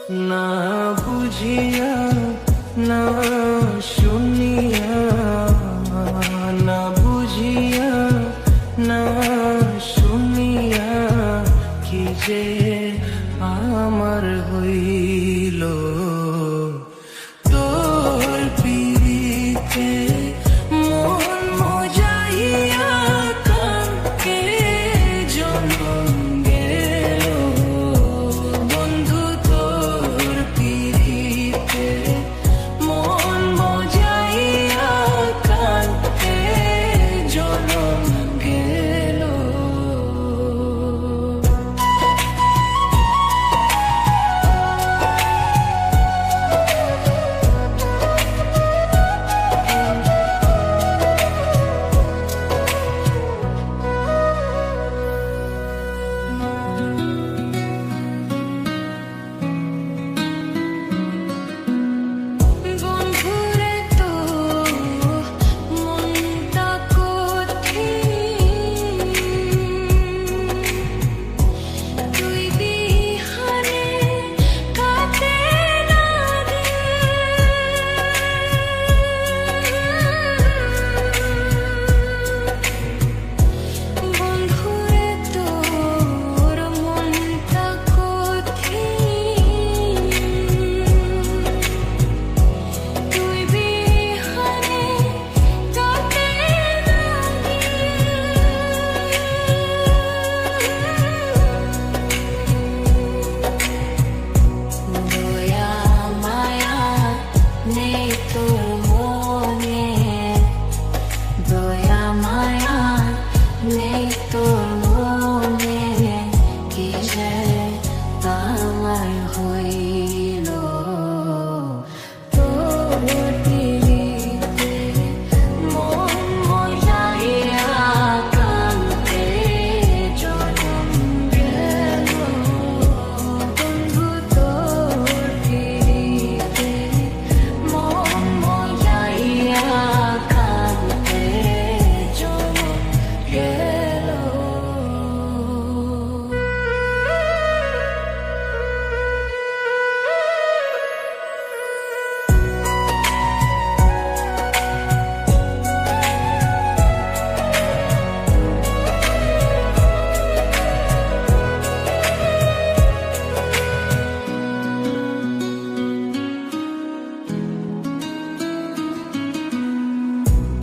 না বুঝিয়া না শুনিয়া, না বুঝিয়া না শুনিয়া কি যে আমার হইল। তোর পিরিতে মন মজাইয়া কাকে জনম গেল। বন্ধু তোর পিরিতে মন মজাইয়া কাকে জনম গেল।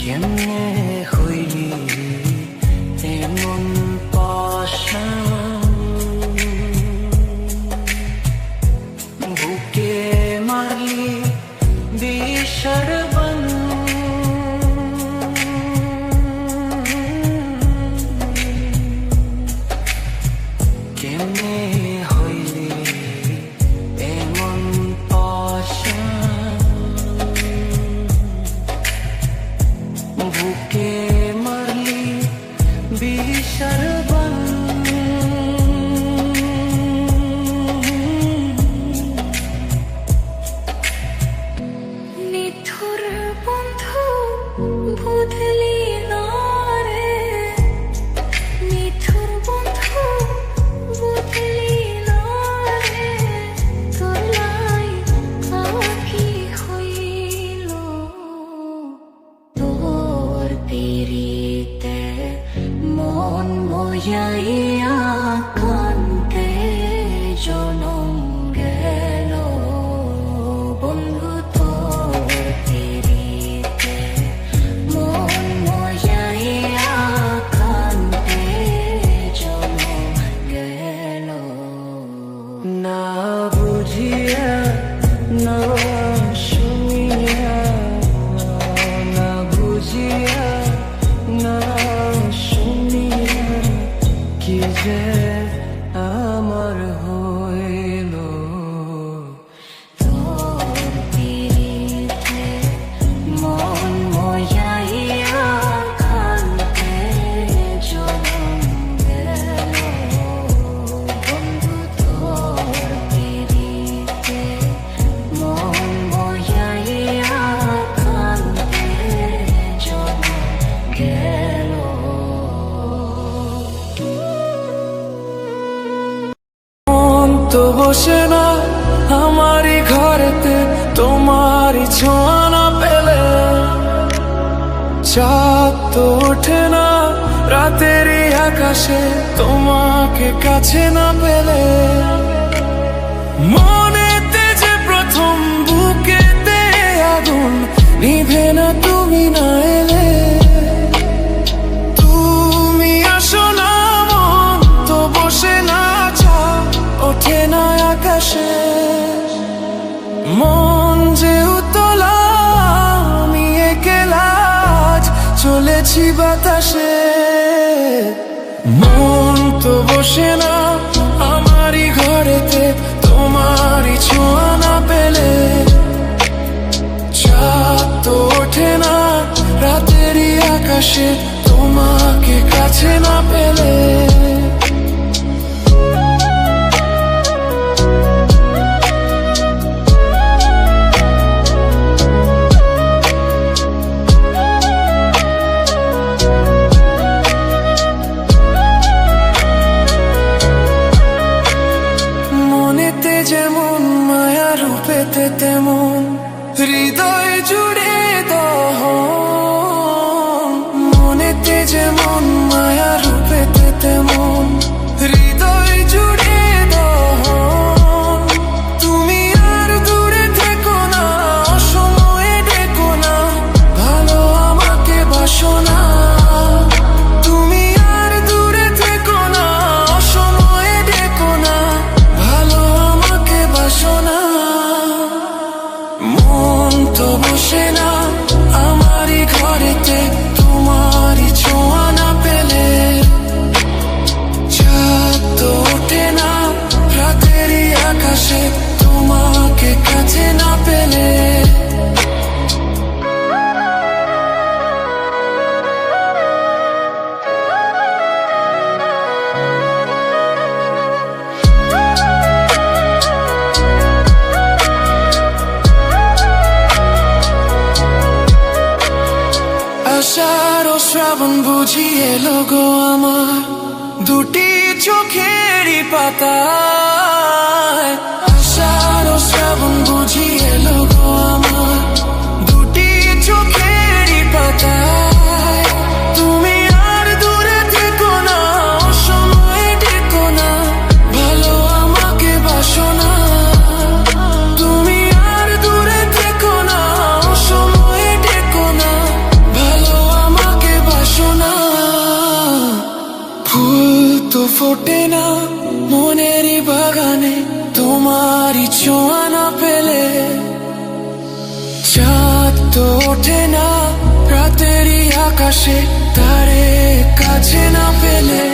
কেমনে হইলি এমন পাশান, বুকে মারলি বিষার বান। কেমনে হইলি এমন পাশান, বুকে মারলি বিষার বান। নিঠুর বন্ধু বুঝলি না রে, নিঠুর বন্ধু বুঝলি না রে, তোর লাই কি হইল। তোর পিরিতে মন মজাইয়া কানতে জনম গেল। বন্ধু তোর পিরিতে মন মজাইয়া কানতে জনম গেল। না বুঝিয়া না শুনিয়া, না বুঝিয়া না শুনিয়া কি যে আমার হইল। তোর পিরিতে মন মজাইয়া কানতে জনম গেল। বন্ধু তোর পিরিতে মন মজাইয়া কানতে জনম গেল। তো বসে না আমার তো ওঠে না রাতের এই আকাশে তোমাকে কাছে না পেলে। মনেতে যে প্রথম বুকেতে আগুন নিভে না তুমি না এলে। তুমি আসো না মন তো বসে না চাপ ওঠে না আকাশে। মন যে উতলা আমি একলা আজ চলেছি বাতাসে। মন তো বসে না আমারই ঘরেতে তোমারই ছোঁয়া না পেলে। চাঁদ তো ওঠে না রাতেরই আকাশে তোমাকে কাছে না পেলে। যেমন মায়া রূপেতে তেমন হৃদয় জুড়ে দহন। মনেতে যেমন মায়া রূপেতে তেমন হৃদয় জুড়ে দহন। তুমি আর দূরে থেকো না অসময়ে ডেকো না ভালো আমাকে বাসো না। তুমি আর দূরে থেকো না অসময়ে ডেকো না ভালো বাসনা। মন তো বসে না আমারই ঘরেতে তোমারই ছোঁয়া না পেলে। চাঁদ তো ওঠে না রাতেরই আকাশে তোমাকে কাছে না পেলে। আষাঢ় ও শ্রাবণ বুঝি এলো গো আমার দুটি চোখেরই পাতায়। আষাঢ় ও শ্রাবণ বুঝি এলো গো আমার দুটি চোখেরই পাতায়। তুমি আর দূরে থেকো না অসময়ে ডেকো না ভালো আমাকে বাসো না। তুমি আর দূরে থেকো না অসময়ে ডেকো না ভালো আমাকে বাসো না। ফুল তো ফোটে না মনেরই বাগানে তোমারই ছোঁয়া না পেলে। চাঁদ তো ওঠে না রাতেরই আকাশে তারে কাছে না পেলে।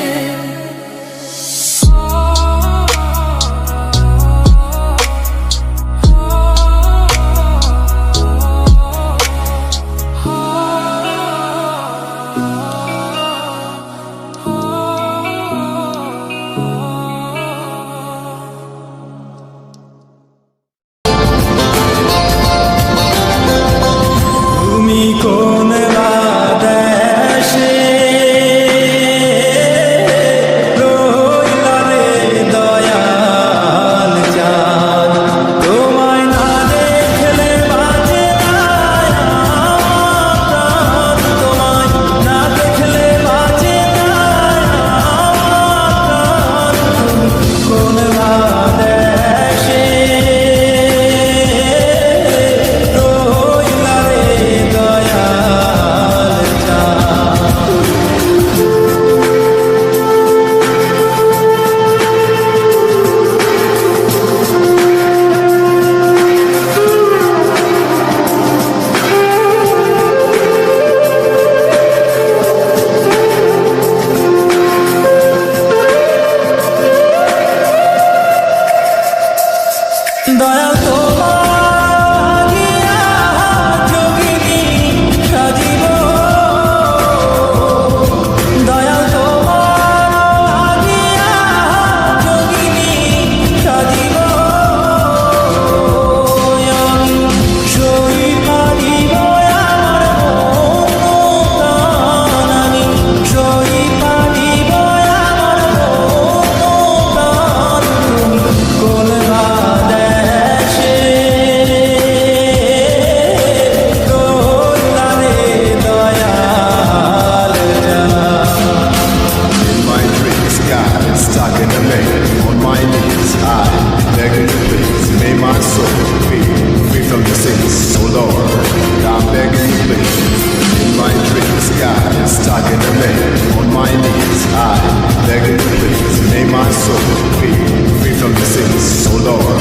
Lord,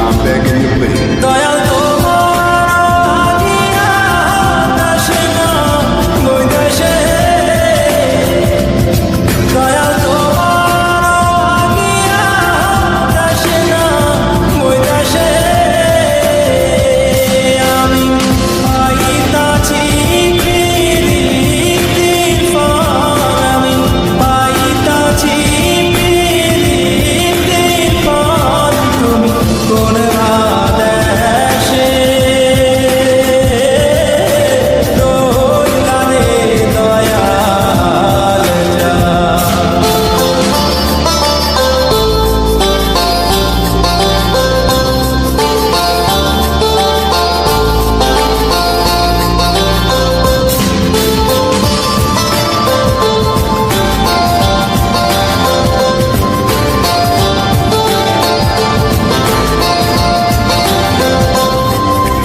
I'm begging you, please. Dayal তোমার আগিয়া দাসে না বৈদেশে, দয়াল তোমার আগিয়া দাসে না বৈদেশে, আমি পাইতাছি পীড়িতের ফল, আমি পাইতাছি পীড়িতের ফল, তুমি কোন দেশে রইলা রে দয়াল যা।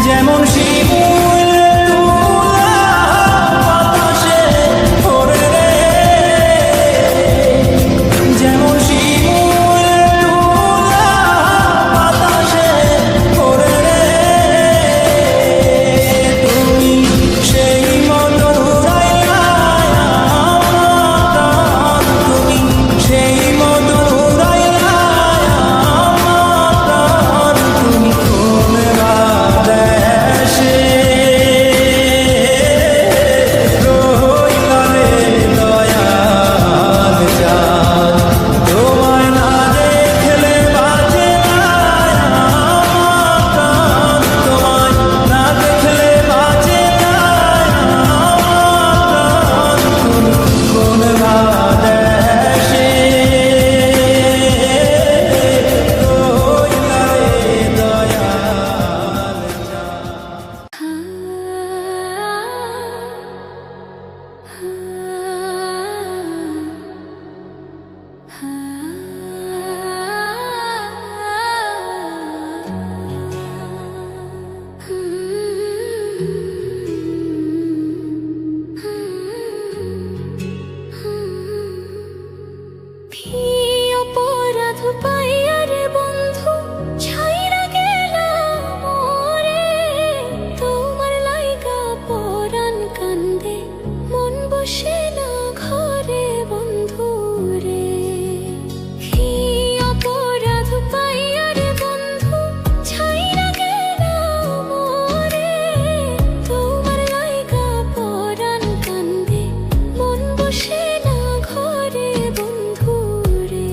যেমন শিমুল তুলা বাতাসে ওড়ে রে, যেমন শিমুল তুলা বাতাসে ওড়ে রে, তুমি সেই মতো উড়াইলা আমার প্রাণ, তুমি সেই মতো উড়াইলা আমার প্রাণ, তুমি কোন দেশে রইলা রে দয়াল চাঁদ, তোমায় না দেখলে বাঁচে না আমার প্রাণ, তোমায় না দেখলে বাঁচে না আমার প্রাণ, তুমি কোন দেশে রইলা রে দয়াল চাঁদ। অপরাধ পাইয়া রে বন্ধু ছাইরা গেলাম মোরে, তোমার লাইগা পরাণ কান্দে মন বসে না ঘরে বন্ধু রে। কি অপরাধ পাইয়া রে বন্ধু ছাইরা গেলাম মোরে, তোমার লাইগা পরাণ কান্দে মন বসে না ঘরে বন্ধু রে।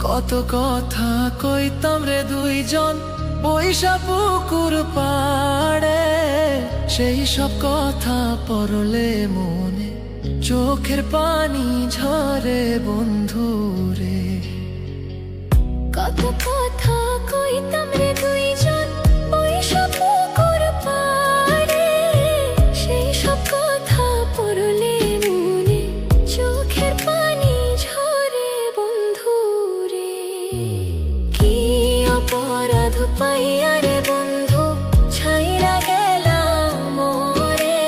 কত কথা কইতাম রে দুইজন বৈশা পুকুর পাড়ে, সেই সব কথা পড়লে মনে চোখের পানি ঝরে বন্ধু রে। কত কথা কইতাম রে দুইজন বৈশা পুকুর পাড়ে, সেই সব কথা পড়লে মনে চোখের পানি ঝরে বন্ধু রে। কি অপরাধ পাইয়া রে বন্ধু ছাইরা গেলাম মোরে,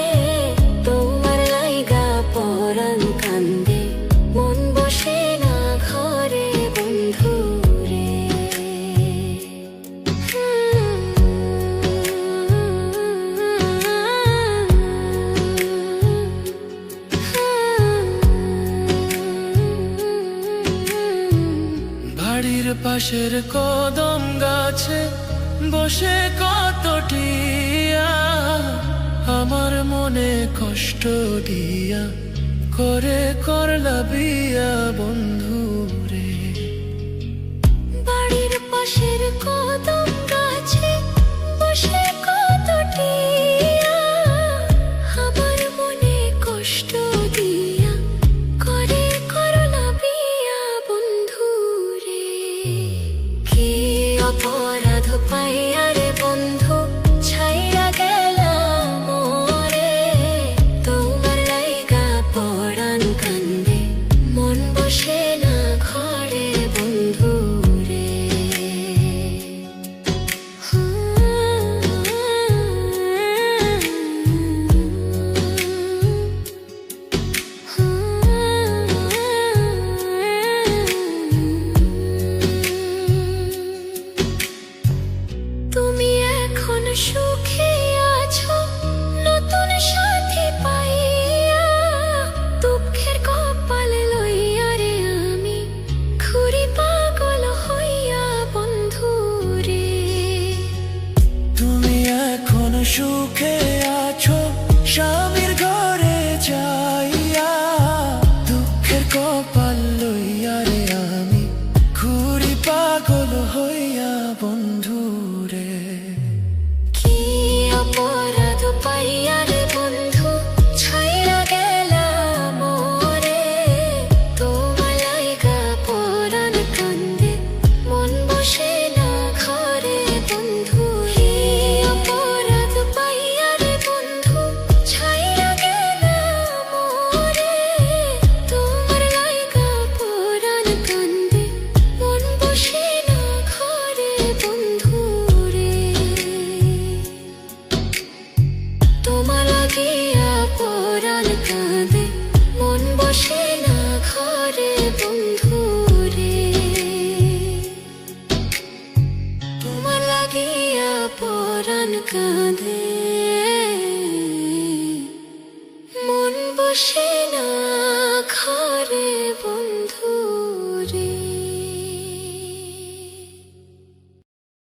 তোমার লাইগা পরাণ কান্দে মন বসে না ঘরে বন্ধু রে। বাড়ির পাশের কদম গাছে বসে কত টিয়া, আমার মনে কষ্ট দিয়া করে করলা বিয়া বন্ধু রে। বাড়ির পাশের কদম গাছে বসে কত টিয়া, আমার মনে কষ্ট দিয়া করে করলা বিয়া বন্ধু রে। কি অপরাধ পাইয়া রে বন্ধু ছাইরা গেলাম মোরে, তোমার লাইগা পরাণ কান্দে মন বসে না ঘরে বন্ধু পাগল হইয়া বন্ধু রে। কি অপরাধ পাইয়া রে বন্ধু ছাইয়া গেলা মোরে, তোমার লাইগা পরাণ কান্দে মন বসে না ঘরে বন্ধু। কি অপরাধ পাইয়া রে বন্ধু ছাইয়া গেলা মোরে, তোমার লাইগা পরাণ কান্দে মন বসে না ঘরে বন্ধু রে। তোমার লাগিয়া পরাণ কাঁদে মন বসে না ঘরে বন্ধু রে। তোমার লাগিয়া পরাণ কাঁদে মন বসে না ঘরে